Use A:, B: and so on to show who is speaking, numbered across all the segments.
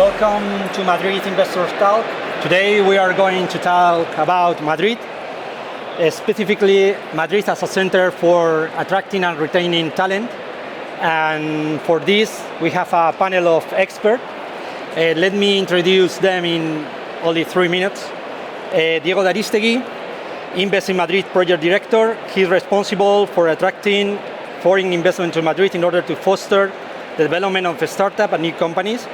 A: Welcome to Madrid Investors Talk. Today we are going to talk about Madrid, specifically Madrid as a center for attracting and retaining talent. And for this, we have a panel of experts. Let me introduce them in only 3 minutes. Diego Daristegui, Invest in Madrid Project Director. He's responsible for attracting foreign investment to Madrid in order to foster the development of startups and new companies.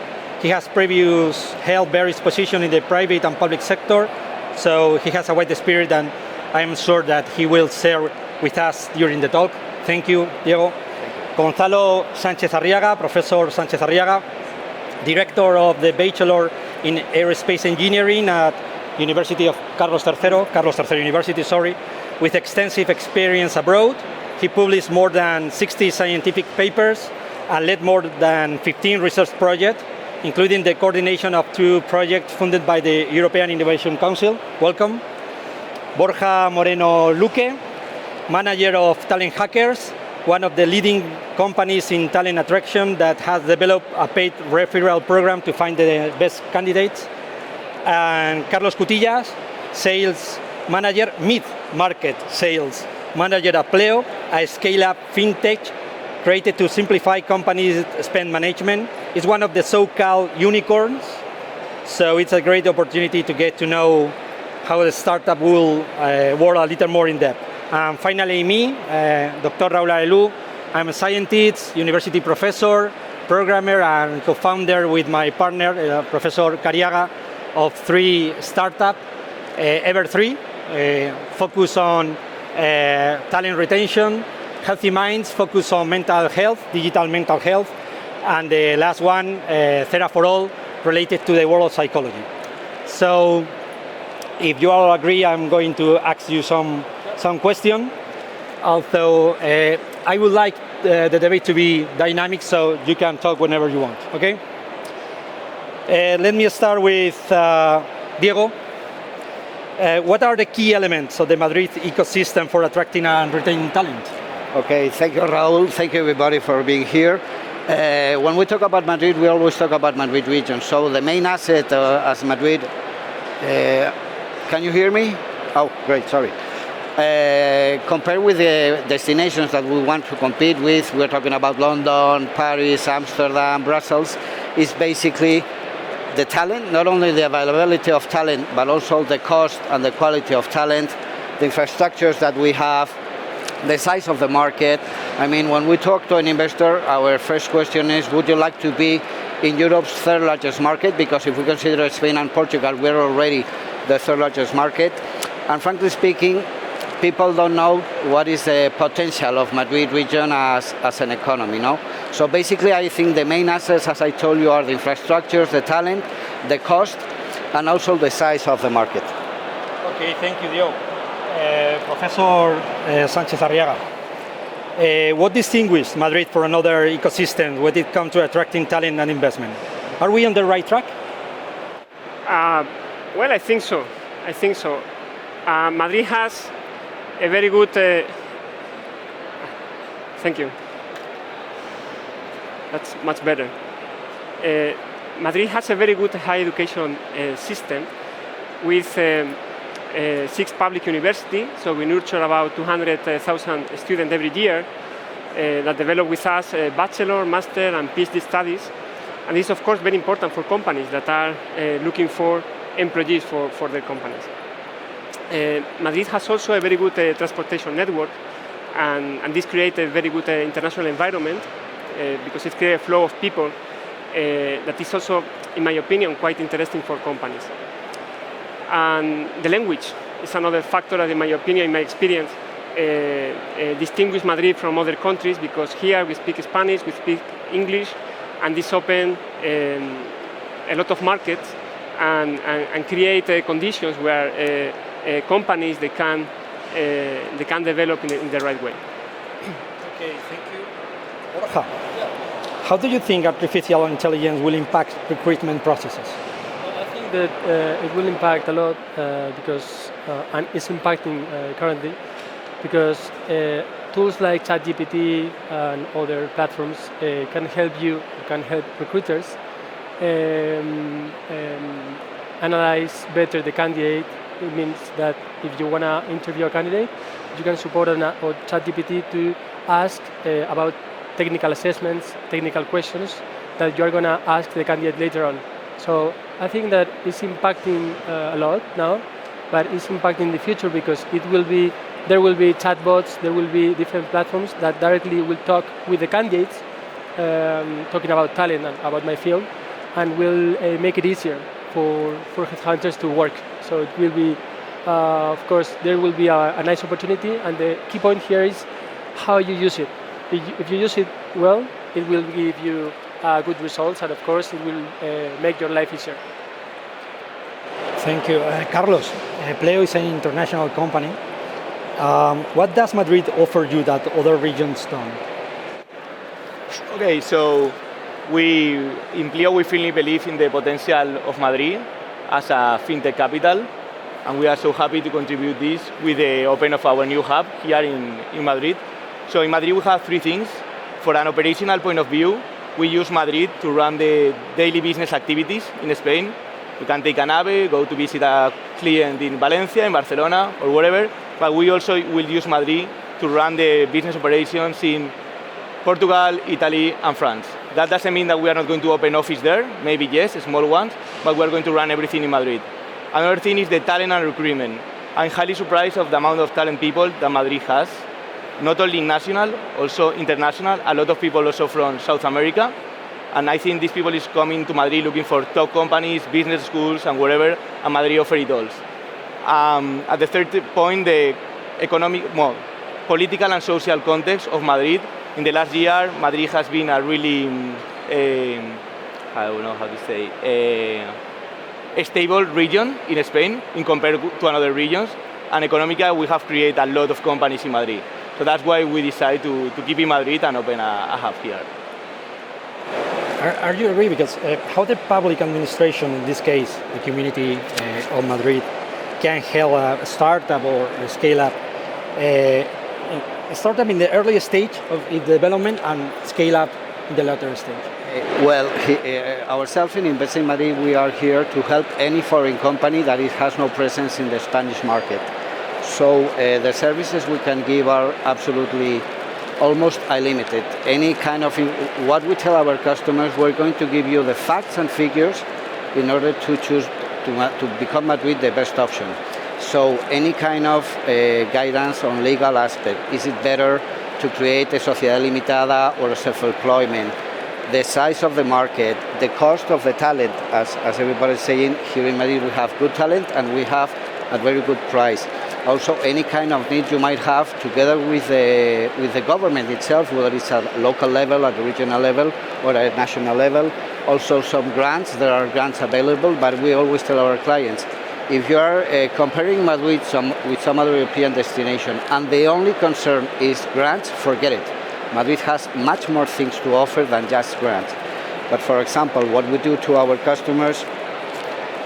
A: He has previously held various positions in the private and public sector, so he has a wide experience, and I am sure that he will share with us during the talk. Thank you, Diego. Thank you. Gonzalo Sánchez Arriaga, Professor Sánchez Arriaga, Director of the Bachelor in Aerospace Engineering at University of Carlos III University, with extensive experience abroad. He published more than 60 scientific papers and led more than 15 research projects, including the coordination of 2 projects funded by the European Innovation Council. Welcome. Borja Moreno Luque, manager of Talent Hackers, one of the leading companies in talent attraction that has developed a paid referral program to find the best candidates. And Carlos Cutillas, sales manager, mid-market sales manager at Pleo, a scale-up fintech created to simplify companies' spend management. It's one of the so-called unicorns, so it's a great opportunity to get to know how the startup will work a little more in depth. And finally, me, Dr. Raúl Arelú. I'm a scientist, university professor, programmer, and co-founder with my partner, Professor Cariaga, of 3 startups, Ever3, focus on talent retention, Healthy Minds, focus on mental health, digital mental health, and the last one, Thera for All, related to the world of psychology. So, if you all agree, I'm going to ask you some questions. Although I would like the debate to be dynamic, so you can talk whenever you want. Okay. Let me start with Diego. What are the key elements of the Madrid ecosystem for attracting and retaining talent?
B: Okay, thank you, Raúl. Thank you, everybody, for being here. When we talk about Madrid, we always talk about Madrid region. So the main asset as Madrid, can you hear me? Oh, great, sorry. Compared with the destinations that we want to compete with, we're talking about London, Paris, Amsterdam, Brussels, is basically the talent, not only the availability of talent, but also the cost and the quality of talent, the infrastructures that we have, the size of the market. I mean, when we talk to an investor, our first question is, would you like to be in Europe's 3rd largest market? Because if we consider Spain and Portugal, we're already the 3rd largest market. And frankly speaking, people don't know what is the potential of Madrid region as an economy, no? So basically, I think the main assets, as I told you, are the infrastructures, the talent, the cost, and also the size of the market.
A: Okay, thank you, Diego. Professor Sánchez Arriaga, what distinguishes Madrid from another ecosystem when it comes to attracting talent and investment? Are we on the right track?
C: Well, I think so. Madrid has a very good... Thank you. That's much better. Madrid has a very good higher education system with 6 public universities, so we nurture about 200,000 students every year that develop with us bachelor, master, and PhD studies. And this is, of course, very important for companies that are looking for employees for their companies. Madrid has also a very good transportation network, and this creates a very good international environment because it creates a flow of people that is also, in my opinion, quite interesting for companies. And the language is another factor that, in my opinion, in my experience, distinguishes Madrid from other countries, because here we speak Spanish, we speak English, and this opens a lot of markets and create conditions where companies they can develop in the right way.
A: Okay, thank you. Borja, how do you think artificial intelligence will impact recruitment processes?
D: I think that it will impact a lot because, and it's impacting currently, because tools like ChatGPT and other platforms can help recruiters analyze better the candidate. It means that if you want to interview a candidate, you can support or ChatGPT to ask about technical assessments, technical questions that you are going to ask the candidate later on. So I think that it's impacting a lot now, but it's impacting the future because there will be chatbots, there will be different platforms that directly will talk with the candidates, talking about talent and about my field, and will make it easier for headhunters to work. So it will be, of course, there will be a nice opportunity, and the key point here is how you use it. If you use it well, it will give you good results, and of course, it will make your life easier.
A: Thank you. Carlos, Pleo is an international company. What does Madrid offer you that other regions don't?
E: Okay, so in Pleo we firmly believe in the potential of Madrid as a fintech capital, and we are so happy to contribute this with the open of our new hub here in Madrid. So in Madrid we have three things. For an operational point of view, we use Madrid to run the daily business activities in Spain. We can take an AVE, go to visit a client in Valencia, in Barcelona, or wherever, but we also will use Madrid to run the business operations in Portugal, Italy, and France. That doesn't mean that we are not going to open office there, maybe yes, small ones, but we are going to run everything in Madrid. Another thing is the talent and recruitment. I'm highly surprised of the amount of talent people that Madrid has, not only national, also international, a lot of people also from South America. And I think these people is coming to Madrid looking for top companies, business schools, and wherever, and Madrid offers it all. At the third point, the economic, political and social context of Madrid. In the last year, Madrid has been a really, I don't know how to say, a stable region in Spain in compared to other regions. And economically, we have created a lot of companies in Madrid. So that's why we decided to keep in Madrid and open a hub here.
A: Are you agree? Because how the public administration, in this case, the community of Madrid, can help a startup or a scale-up, startup in the early stage of its development and scale up in the later stage?
B: Well, ourselves in Invest in Madrid, we are here to help any foreign company that has no presence in the Spanish market. So the services we can give are absolutely almost unlimited. Any kind of, what we tell our customers, we're going to give you the facts and figures in order to choose to become Madrid the best option. So any kind of guidance on legal aspect, is it better to create a sociedad limitada or a self-employment, the size of the market, the cost of the talent, as everybody's saying, here in Madrid we have good talent and we have a very good price. Also, any kind of need you might have together with the government itself, whether it's at local level, at the regional level, or at national level. Also some grants, there are grants available, but we always tell our clients, if you are comparing Madrid with some other European destination and the only concern is grants, forget it. Madrid has much more things to offer than just grants. But for example, what we do to our customers,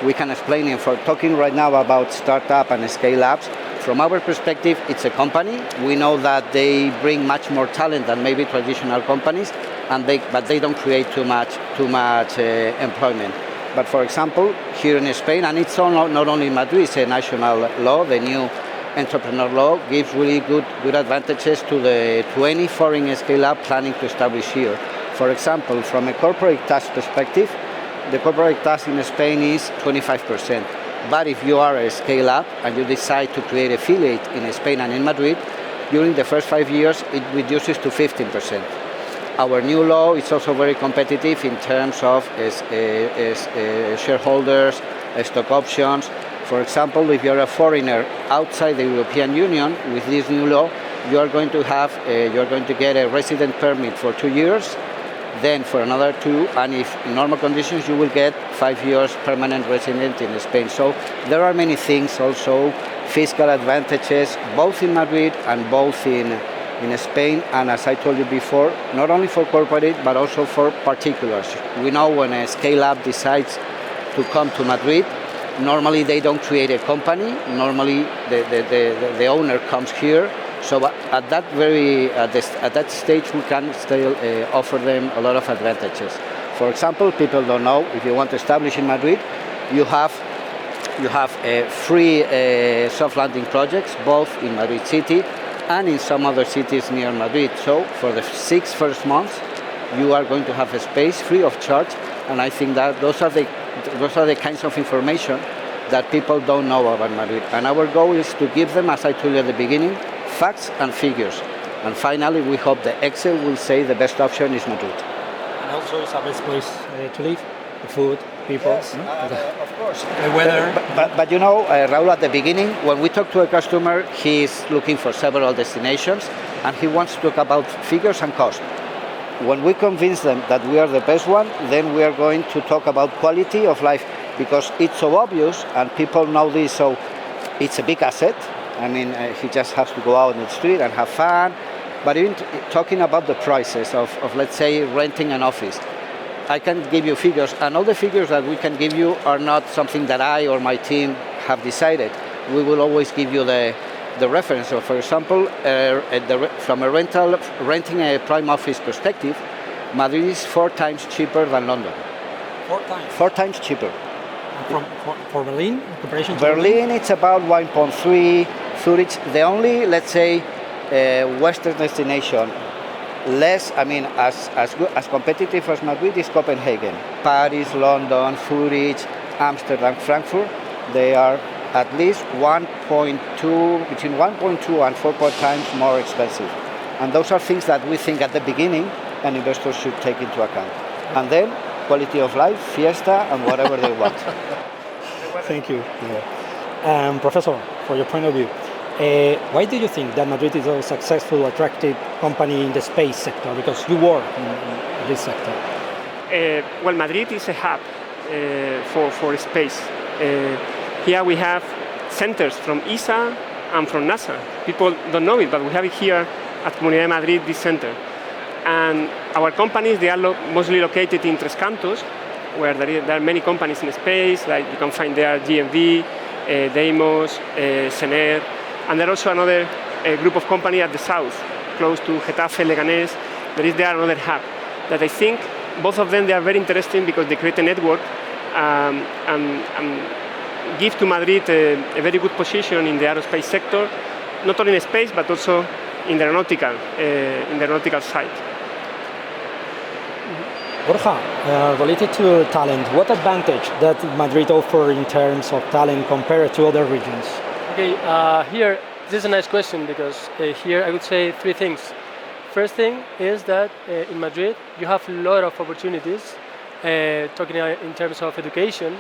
B: we can explain it. For talking right now about startup and scale-ups, from our perspective, it's a company. We know that they bring much more talent than maybe traditional companies, but they don't create too much employment. But for example, here in Spain, and it's not only in Madrid, it's a national law, the new entrepreneur law gives really good advantages to any foreign scale-up planning to establish here. For example, from a corporate tax perspective, the corporate tax in Spain is 25%. But if you are a scale-up and you decide to create affiliate in Spain and in Madrid, during the first 5 years, it reduces to 15%. Our new law is also very competitive in terms of shareholders, stock options. For example, if you're a foreigner outside the European Union, with this new law, you're going to get a resident permit for 2 years, then for another 2, and if in normal conditions, you will get 5 years permanent resident in Spain. So there are many things also, fiscal advantages, both in Madrid and both in Spain, and as I told you before, not only for corporate, but also for particulars. We know when a scale-up decides to come to Madrid, normally they don't create a company, normally the owner comes here. So at that stage, we can still offer them a lot of advantages. For example, people don't know, if you want to establish in Madrid, you have free soft landing projects, both in Madrid city and in some other cities near Madrid. So for the 6 first months, you are going to have a space free of charge, and I think that those are the kinds of information that people don't know about Madrid. And our goal is to give them, as I told you at the beginning, facts and figures. And finally, we hope the Excel will say the best option is Madrid.
A: And also it's a best place to live, the food, people.
B: Yes, of course.
A: The weather.
B: But you know, Raul, at the beginning, when we talk to a customer, he's looking for several destinations and he wants to talk about figures and cost. When we convince them that we are the best one, then we are going to talk about quality of life, because it's so obvious and people know this, so it's a big asset. I mean, he just has to go out in the street and have fun. But even talking about the prices of, let's say, renting an office, I can give you figures, and all the figures that we can give you are not something that I or my team have decided. We will always give you the reference. So, for example, from a renting a prime office perspective, Madrid is 4 times cheaper than London.
A: 4 times?
B: 4 times cheaper.
A: For Berlin, in comparison to
B: Berlin, it's about 1.3. Zurich, the only, let's say, Western destination less, I mean, as competitive as Madrid is Copenhagen. Paris, London, Zurich, Amsterdam, Frankfurt, they are at least between 1.2 and 4 times more expensive. And those are things that we think at the beginning an investor should take into account. And then quality of life, fiesta, and whatever they want.
A: Thank you. Yeah. Professor, for your point of view, why do you think that Madrid is a successful, attractive company in the space sector? Because you work in this sector.
C: Well, Madrid is a hub for space. Here we have centers from ESA and from NASA. People don't know it, but we have it here at Comunidad de Madrid, this center. And our companies, they are mostly located in Tres Cantos, where there are many companies in space, like you can find there GMV, Deimos, Sener, and there are also another group of companies at the south, close to Getafe, Leganés. There another hub that I think both of them, they are very interesting because they create a network and give to Madrid a very good position in the aerospace sector, not only in space but also in the aeronautical side.
A: Borja, related to talent, what advantage that Madrid offers in terms of talent compared to other regions?
D: Okay, here, this is a nice question because here I would say 3 things. First thing is that in Madrid you have a lot of opportunities, talking in terms of education,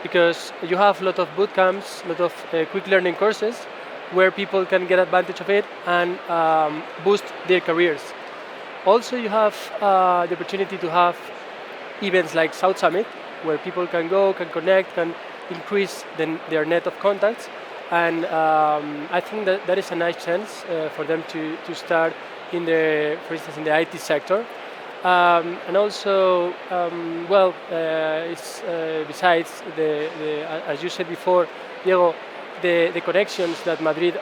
D: because you have a lot of boot camps, a lot of quick learning courses where people can get advantage of it and boost their careers. Also, you have the opportunity to have events like South Summit, where people can go, can connect, can increase their net of contacts. And I think that is a nice chance for them to start for instance, in the IT sector. And also, besides as you said before, Diego, the connections that Madrid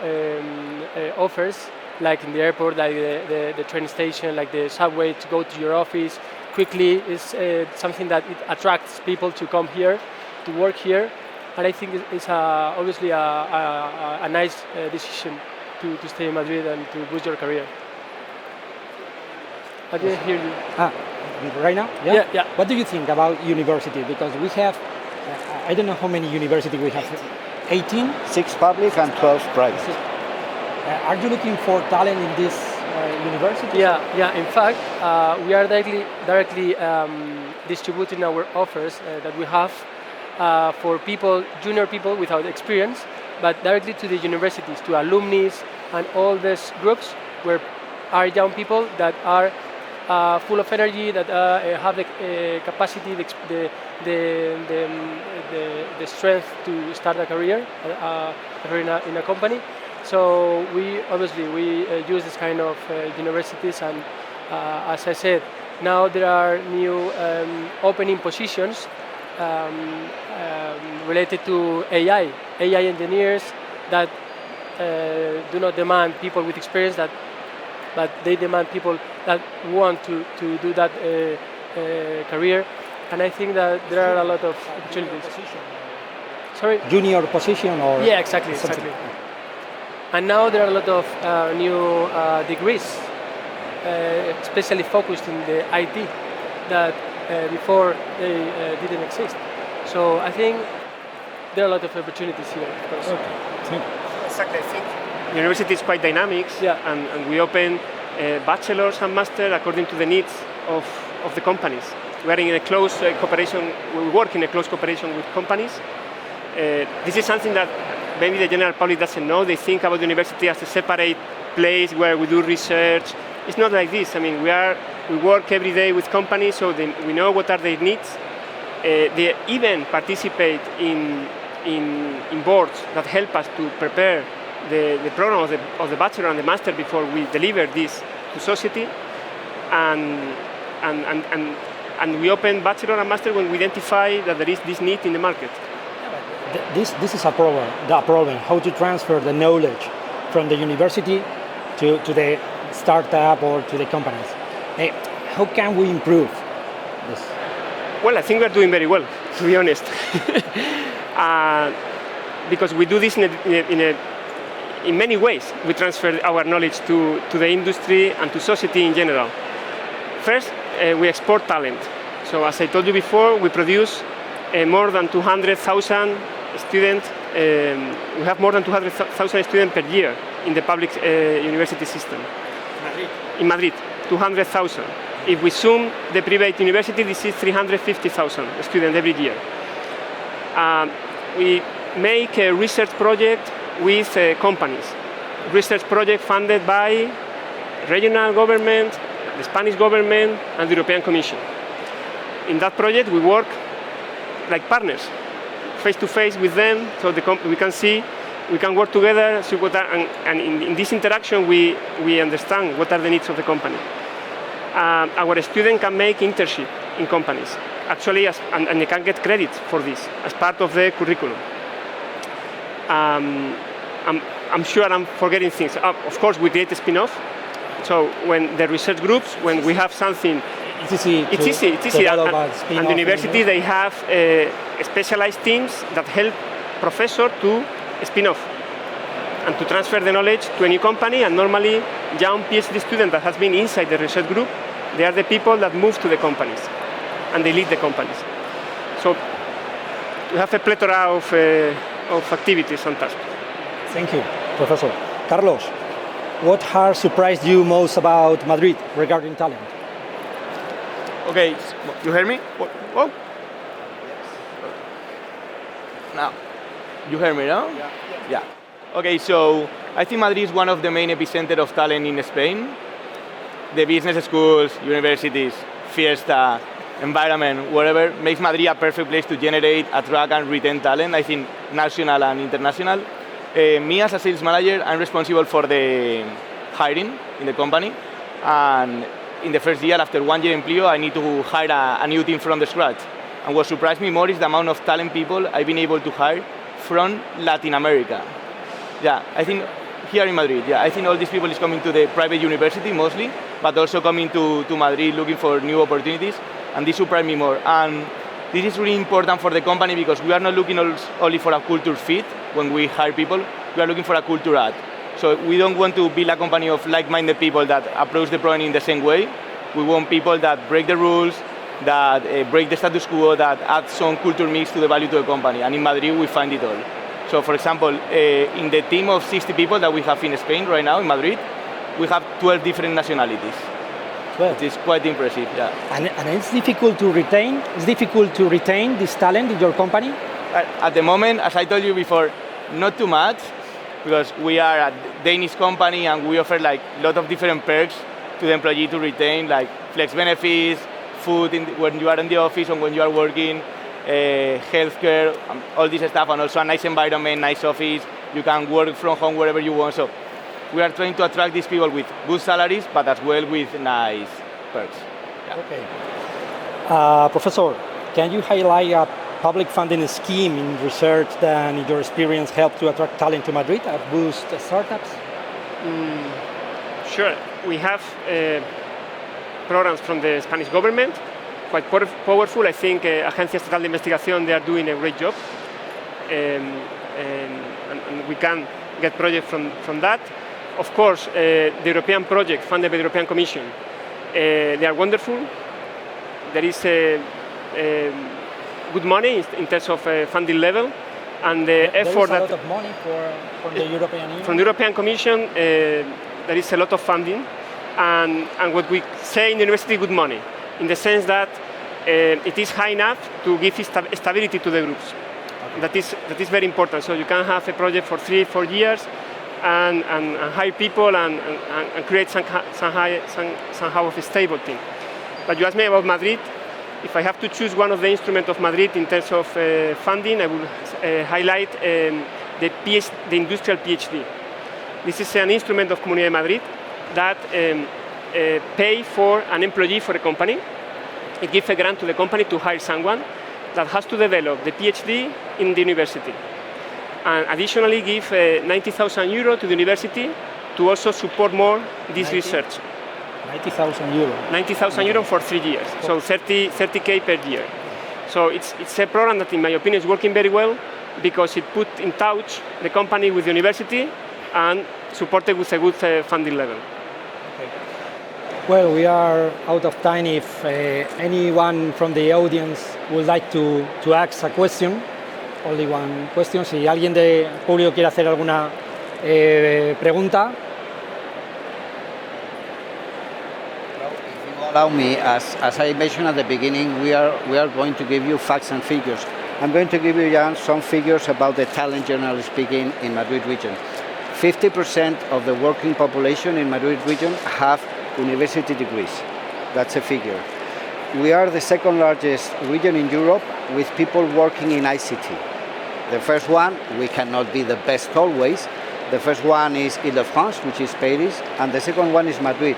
D: offers, like in the airport, like the train station, like the subway to go to your office quickly, is something that it attracts people to come here, to work here. And I think it's obviously a nice decision to stay in Madrid and to boost your career. I didn't hear you.
A: Right now?
D: Yeah.
A: What do you think about university? Because we have, I don't know how many universities we have. 18?
B: 6 public and 12 private.
A: Are you looking for talent in this university?
D: Yeah. In fact, we are directly distributing our offers that we have for people, junior people without experience, but directly to the universities, to alumni and all these groups where are young people that are full of energy, that have the capacity, the strength to start a career in a company. So we use this kind of universities, and as I said, now there are new opening positions related to AI engineers that do not demand people with experience, but they demand people that want to do that career, and I think that there are a lot of opportunities. Sorry?
A: Junior position or
D: Yeah, exactly,
A: something.
D: exactly. And now there are a lot of new degrees, especially focused in the IT, that before they didn't exist. So I think there are a lot of opportunities here, of course.
A: Thank you.
C: Exactly, I think university is quite dynamic,
D: Yeah.
C: and we open bachelor's and master according to the needs of the companies. We are in a close cooperation. We work in a close cooperation with companies. This is something that maybe the general public doesn't know. They think about the university as a separate place where we do research. It's not like this. I mean, we work every day with companies, so we know what are their needs. They even participate in boards that help us to prepare the program of the bachelor and the master before we deliver this to society. And we open bachelor and master when we identify that there is this need in the market.
A: This is a problem. The problem: how to transfer the knowledge from the university to the startup or to the companies. How can we improve this?
C: Well, I think we're doing very well, to be honest, because we do this in many ways. We transfer our knowledge to the industry and to society in general. First, we export talent. So as I told you before, we produce more than 200,000 students. We have more than 200,000 students per year in the public university system.
A: Madrid.
C: In Madrid, 200,000. If we sum the private university, this is 350,000 students every year. We make a research project with companies. Research project funded by regional government, the Spanish government, and the European Commission. In that project, we work like partners, face to face with them, so we can see, we can work together, see what are, and in this interaction, we understand what are the needs of the company. Our students can make internship in companies, actually, and they can get credit for this as part of the curriculum. I'm sure I'm forgetting things. Of course, we create a spin-off. So when the research groups, when we have something, it's easy. And the university, they have specialized teams that help professors to spin off and to transfer the knowledge to a new company. And normally, young PhD student that has been inside the research group, they are the people that move to the companies and they lead the companies. So we have a plethora of activities and tasks.
A: Thank you, Professor. Carlos, what has surprised you most about Madrid regarding talent?
E: Okay, you hear me? Whoa. Now, you hear me now? Yeah. Okay, so I think Madrid is one of the main epicenters of talent in Spain. The business schools, universities, fiesta, environment, whatever, makes Madrid a perfect place to generate, attract, and retain talent, I think, national and international. Me as a sales manager, I'm responsible for the hiring in the company. And in the first year, after 1 year in Plio, I need to hire a new team from the scratch. And what surprised me more is the amount of talent people I've been able to hire from Latin America. Yeah, I think here in Madrid, I think all these people is coming to the private university mostly, but also coming to Madrid looking for new opportunities, and this surprised me more. And this is really important for the company because we are not looking only for a culture fit when we hire people, we are looking for a culture add. So we don't want to build a company of like-minded people that approach the problem in the same way. We want people that break the rules, that break the status quo, that add some culture mix to the value to the company. And in Madrid, we find it all. So for example, in the team of 60 people that we have in Spain right now, in Madrid, we have 12 different nationalities. 12. Which is quite impressive, yeah.
A: And it's difficult to retain? It's difficult to retain this talent in your company?
E: At the moment, as I told you before, not too much, because we are a Danish company and we offer like a lot of different perks to the employee to retain, like flex benefits, food when you are in the office and when you are working, healthcare, all this stuff, and also a nice environment, nice office. You can work from home wherever you want. So we are trying to attract these people with good salaries, but as well with nice perks. Yeah.
A: Okay. Professor, can you highlight a public funding scheme in research that, in your experience, helped to attract talent to Madrid and boost startups?
C: Sure. We have programs from the Spanish government quite powerful. I think Agencia Estatal de Investigación, they are doing a great job. And we can get projects from that. Of course, the European project funded by the European Commission, they are wonderful. There is good money in terms of funding level, and the effort
A: there is a lot of money from the European Union.
C: From the European Commission, there is a lot of funding, and what we say in the university, good money, in the sense that it is high enough to give stability to the groups. Okay. That is very important. So you can have a project for 3-4 years, and hire people and create somehow of a stable thing. But you asked me about Madrid. If I have to choose one of the instruments of Madrid in terms of funding, I will highlight the industrial PhD. This is an instrument of Comunidad de Madrid that pay for an employee for a company. It gives a grant to the company to hire someone that has to develop the PhD in the university. And additionally give 90,000 euro to the university to also support more this research.
A: 90,000 euro.
C: 90,000 euro for 3 years, so 30K per year. So it's a program that, in my opinion, is working very well because it put in touch the company with the university and supported with a good funding level.
A: Okay. Well, we are out of time. If anyone from the audience would like to ask a question, only one question. Si alguien del público quiere hacer alguna pregunta.
B: Allow me, as I mentioned at the beginning, we are going to give you facts and figures. I'm going to give you, Jan, some figures about the talent, generally speaking, in Madrid region. 50% of the working population in Madrid region have university degrees. That's a figure. We are the second largest region in Europe with people working in ICT. The first one, we cannot be the best always. The first one is Île-de-France, which is Paris, and the second one is Madrid.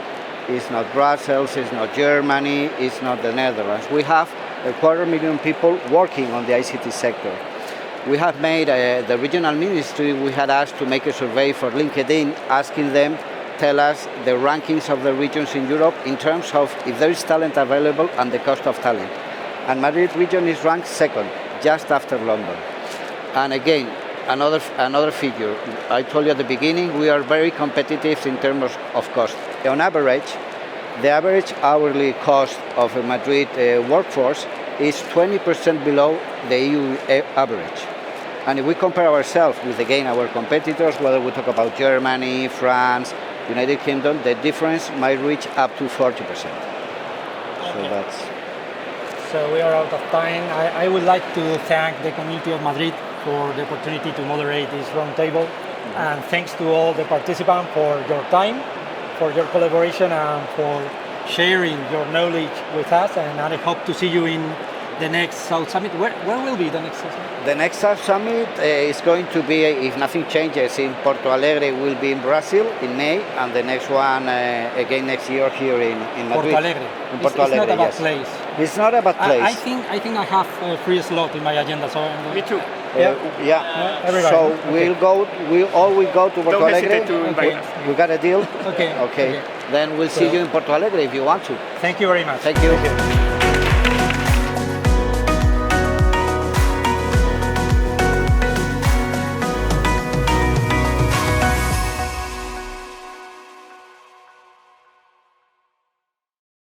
B: It's not Brussels, it's not Germany, it's not the Netherlands. We have 250,000 people working on the ICT sector. We have made, the regional ministry, we had asked to make a survey for LinkedIn, asking them, tell us the rankings of the regions in Europe in terms of if there is talent available and the cost of talent. And Madrid region is ranked second, just after London. And again, another figure. I told you at the beginning, we are very competitive in terms of cost. On average, the average hourly cost of a Madrid workforce is 20% below the EU average. And if we compare ourselves with, again, our competitors, whether we talk about Germany, France, United Kingdom, the difference might reach up to 40%.
A: Okay. So we are out of time. I would like to thank the community of Madrid for the opportunity to moderate this roundtable. Mm-hmm. And thanks to all the participants for your time, for your collaboration, and for sharing your knowledge with us. And I hope to see you in the next South Summit. Where will be the next South Summit?
B: The next South Summit is going to be, if nothing changes, in Porto Alegre, will be in Brazil in May, and the next one again next year here in Madrid.
A: Porto Alegre.
B: In Porto Alegre,
A: it's not about
B: yes.
A: place.
B: It's not about place.
A: I think I have a free slot in my agenda. So
C: Me too.
B: Yeah.
A: Everybody.
B: So
A: Okay.
B: we'll all go to Porto
C: Don't
B: Alegre.
C: hesitate to invite us.
B: We got a deal?
A: Okay.
B: Okay. Then we'll see you in Porto Alegre if you want to.
A: Thank you very much.
B: Thank you.